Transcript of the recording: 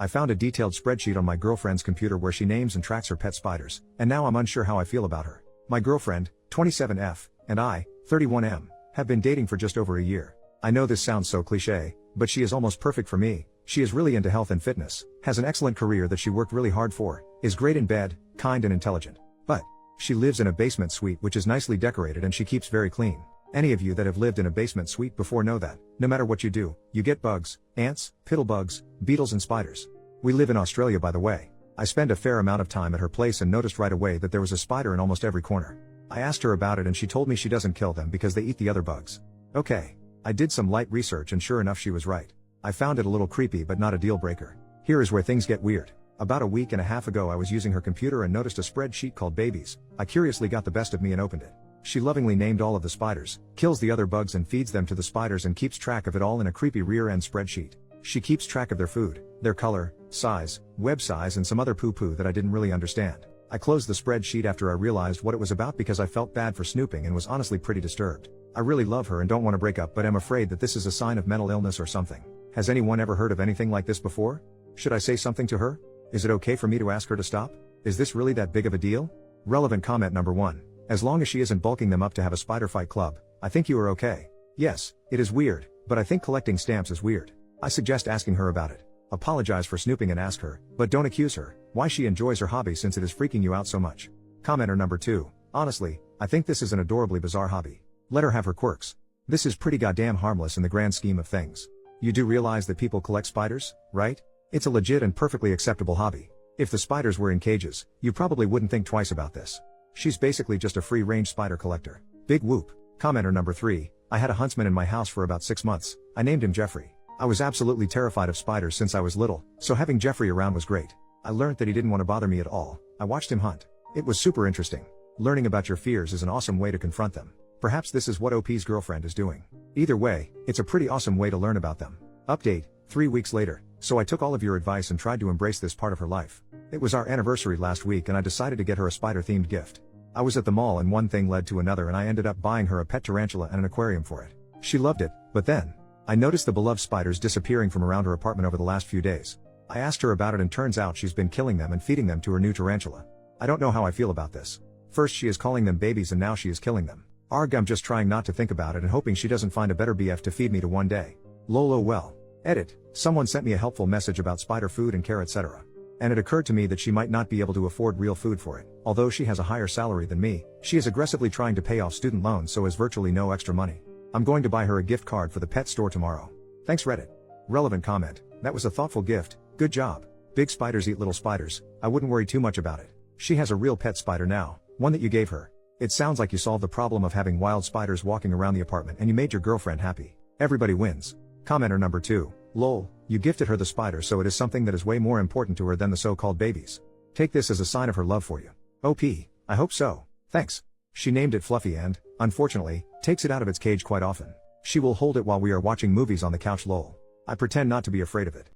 I found a detailed spreadsheet on my girlfriend's computer where she names and tracks her pet spiders, and now I'm unsure how I feel about her. My girlfriend, 27F, and I, 31M, have been dating for just over a year. I know this sounds so cliché, but she is almost perfect for me. She is really into health and fitness, has an excellent career that she worked really hard for, is great in bed, kind and intelligent. But she lives in a basement suite which is nicely decorated and she keeps very clean. Any of you that have lived in a basement suite before know that, no matter what you do, you get bugs, ants, piddlebugs, beetles and spiders. We live in Australia, by the way. I spend a fair amount of time at her place and noticed right away that there was a spider in almost every corner. I asked her about it and she told me she doesn't kill them because they eat the other bugs. Okay. I did some light research and sure enough she was right. I found it a little creepy but not a deal breaker. Here is where things get weird. About a week and a half ago I was using her computer and noticed a spreadsheet called babies. I curiously got the best of me and opened it. She lovingly named all of the spiders, kills the other bugs and feeds them to the spiders and keeps track of it all in a creepy rear-end spreadsheet. She keeps track of their food, their color, size, web size and some other poo-poo that I didn't really understand. I closed the spreadsheet after I realized what it was about because I felt bad for snooping and was honestly pretty disturbed. I really love her and don't want to break up, but am afraid that this is a sign of mental illness or something. Has anyone ever heard of anything like this before? Should I say something to her? Is it okay for me to ask her to stop? Is this really that big of a deal? Relevant comment number 1. As long as she isn't bulking them up to have a spider fight club, I think you are okay. Yes, it is weird, but I think collecting stamps is weird. I suggest asking her about it. Apologize for snooping and ask her, but don't accuse her, why she enjoys her hobby since it is freaking you out so much. Commenter number 2. Honestly, I think this is an adorably bizarre hobby. Let her have her quirks. This is pretty goddamn harmless in the grand scheme of things. You do realize that people collect spiders, right? It's a legit and perfectly acceptable hobby. If the spiders were in cages, you probably wouldn't think twice about this. She's basically just a free-range spider collector. Big whoop. Commenter number 3. I had a huntsman in my house for about 6 months. I named him Jeffrey. I was absolutely terrified of spiders since I was little, so having Jeffrey around was great. I learned that he didn't want to bother me at all. I watched him hunt. It was super interesting. Learning about your fears is an awesome way to confront them. Perhaps this is what OP's girlfriend is doing. Either way, it's a pretty awesome way to learn about them. Update, 3 weeks later, so I took all of your advice and tried to embrace this part of her life. It was our anniversary last week and I decided to get her a spider-themed gift. I was at the mall and one thing led to another and I ended up buying her a pet tarantula and an aquarium for it. She loved it, but then I noticed the beloved spiders disappearing from around her apartment over the last few days. I asked her about it and turns out she's been killing them and feeding them to her new tarantula. I don't know how I feel about this. First she is calling them babies and now she is killing them. Arg, I'm just trying not to think about it and hoping she doesn't find a better BF to feed me to one day. Lolo well. Edit. Someone sent me a helpful message about spider food and care etc. And it occurred to me that she might not be able to afford real food for it. Although she has a higher salary than me, she is aggressively trying to pay off student loans so has virtually no extra money. I'm going to buy her a gift card for the pet store tomorrow. Thanks Reddit. Relevant comment. That was a thoughtful gift. Good job. Big spiders eat little spiders. I wouldn't worry too much about it. She has a real pet spider now, one that you gave her. It sounds like you solved the problem of having wild spiders walking around the apartment and you made your girlfriend happy. Everybody wins. Commenter number 2. Lol, you gifted her the spider so it is something that is way more important to her than the so-called babies. Take this as a sign of her love for you. OP, I hope so. Thanks. She named it Fluffy and, unfortunately, takes it out of its cage quite often. She will hold it while we are watching movies on the couch lol. I pretend not to be afraid of it.